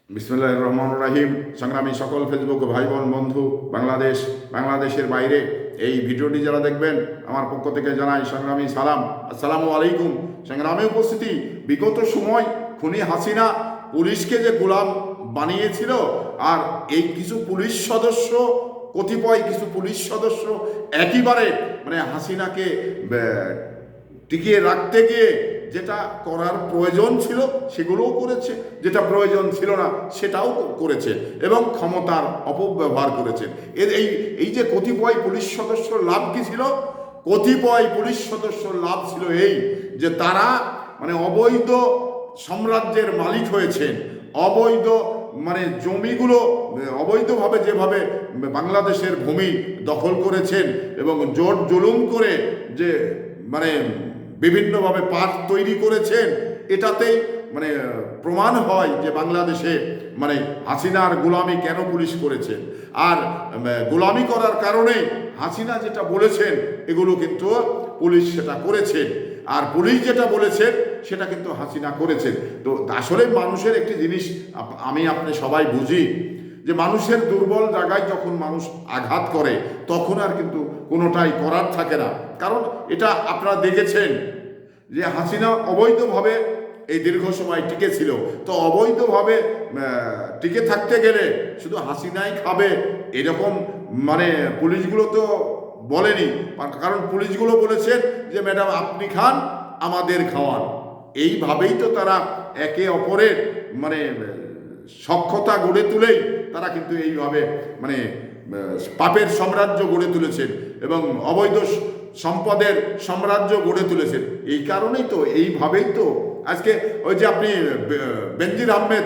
বিসমিল্লাহির রহমানির রহিম। সংগ্রামী সকল ফেসবুক ভাই বোন বন্ধু, বাংলাদেশের বাইরে এই ভিডিওটি যারা দেখবেন, আমার পক্ষ থেকে জানাই সংগ্রামী সালাম, আসসালামু আলাইকুম। সংগ্রামে উপস্থিতি, বিগত সময় খুনি হাসিনা পুলিশকে যে গোলাম বানিয়েছিল, আর এই কিছু পুলিশ সদস্য, কতিপয় কিছু পুলিশ সদস্য একেবারে হাসিনাকে টিকিয়ে রাখতে গিয়ে যেটা করার প্রয়োজন ছিল সেগুলোও করেছে, যেটা প্রয়োজন ছিল না সেটাও করেছে, এবং ক্ষমতার অপব্যবহার করেছে। এই যে কতিপয় পুলিশ সদস্যর লাভ কি ছিল? কতিপয় পুলিশ সদস্যর লাভ ছিল এই যে তারা অবৈধ সাম্রাজ্যের মালিক হয়েছেন, অবৈধ জমিগুলো অবৈধভাবে যেভাবে বাংলাদেশের ভূমি দখল করেছেন এবং জোর জুলুম করে যে বিভিন্নভাবে পার্ক তৈরি করেছেন, এটাতেই প্রমাণ হয় যে বাংলাদেশে হাসিনার গোলামি কেন পুলিশ করেছেন। আর গোলামি করার কারণে হাসিনা যেটা বলেছেন এগুলো কিন্তু পুলিশ সেটা করেছেন, আর পুলিশ যেটা বলেছেন সেটা কিন্তু হাসিনা করেছেন। তো আসলে মানুষের একটি জিনিস আপনি সবাই বুঝি, যে মানুষের দুর্বল জায়গায় যখন মানুষ আঘাত করে তখন আর কিন্তু কোনোটাই করার থাকে না। কারণ এটা আপনারা দেখেছেন যে হাসিনা অবৈধভাবে এই দীর্ঘ সময় টিকে ছিল। তো অবৈধভাবে টিকে থাকতে গেলে শুধু হাসিনাই খাবে এরকম পুলিশগুলো তো বলেনি, কারণ পুলিশগুলো বলেছেন যে ম্যাডাম আপনি খান, আমাদের খাওয়ান। এইভাবেই তো তারা একে অপরের সখ্যতা গড়ে তুলেই তারা কিন্তু এইভাবে পাপের সাম্রাজ্য গড়ে তুলেছেন এবং অবৈধ সম্পদের সাম্রাজ্য গড়ে তুলেছেন। এই কারণেই তো, এইভাবেই তো আজকে ওই যে আপনি বেনজির আহমেদ,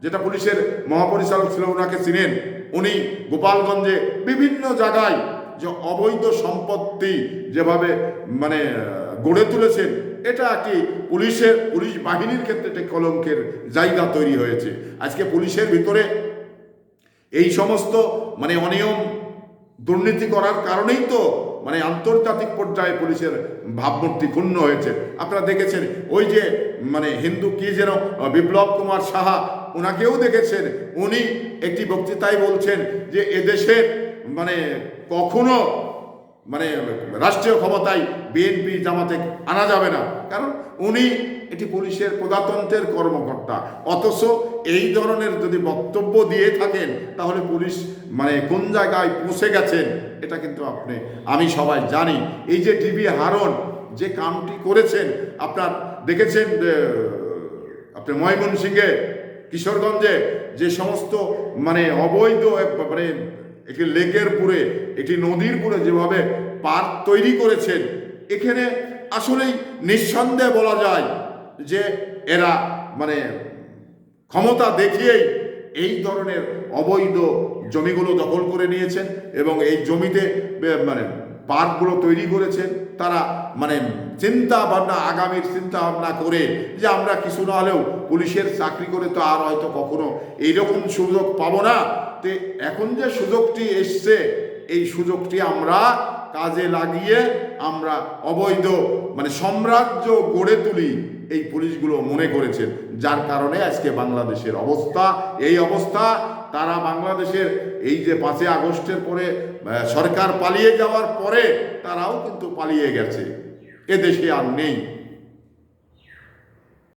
যেটা পুলিশের মহাপরিচালক ছিল, ওনাকে চিনেন, উনি গোপালগঞ্জে বিভিন্ন জায়গায় যে অবৈধ সম্পত্তি যেভাবে গড়ে তুলেছেন, এটা কি পুলিশ বাহিনীর ক্ষেত্রে একটা কলঙ্কের জায়গা তৈরি হয়েছে। আজকে পুলিশের ভিতরে এই সমস্ত অনিয়ম দুর্নীতি করার কারণেই তো আন্তর্জাতিক পর্যায়ে পুলিশের ভাবমূর্তি ক্ষুণ্ণ হয়েছে। আপনারা দেখেছেন ওই যে হিন্দু কি যেন বিপ্লব কুমার সাহা, ওনাকেও দেখেছেন, উনি একটি বক্তৃতায় বলছেন যে এদেশের কখনো রাষ্ট্রীয় ক্ষমতায় বিএনপি জামাতে আনা যাবে না, কারণ উনি এটি পুলিশের প্রজাতন্ত্রের কর্মকর্তা। অথচ এই ধরনের যদি বক্তব্য দিয়ে থাকেন তাহলে পুলিশ কোন জায়গায় পৌঁছে গেছেন এটা কিন্তু আমি সবাই জানি। এই যে ডিবি হারুন যে কামটি করেছেন, আপনার দেখেছেন আপনি ময়মনসিংহে, কিশোরগঞ্জে যে সমস্ত অবৈধ একটি লেকের পুরে, একটি নদীর পুরে যেভাবে পার্ক তৈরি করেছেন, এখানে আসলেই নিঃসন্দেহে বলা যায় যে এরা ক্ষমতা দেখিয়েই এই ধরনের অবৈধ জমিগুলো দখল করে নিয়েছেন এবং এই জমিতে পার্কগুলো তৈরি করেছেন। তারা চিন্তা ভাবনা, আগামীর চিন্তা ভাবনা করে যে আমরা কিছু না হলেও পুলিশের চাকরি করে তো আর হয়তো কখনো এইরকম সুযোগ পাবো না, তো এখন যে সুযোগটি এসছে এই সুযোগটি আমরা কাজে লাগিয়ে আমরা অবৈধ সাম্রাজ্য গড়ে তুলি, এই পুলিশগুলো মনে করেছেন। যার কারণে আজকে বাংলাদেশের অবস্থা এই অবস্থা। তারা বাংলাদেশের এই যে 5ই আগস্টের পরে সরকার পালিয়ে যাওয়ার পরে তারাও কিন্তু পালিয়ে গেছে, এদেশে আর নেই।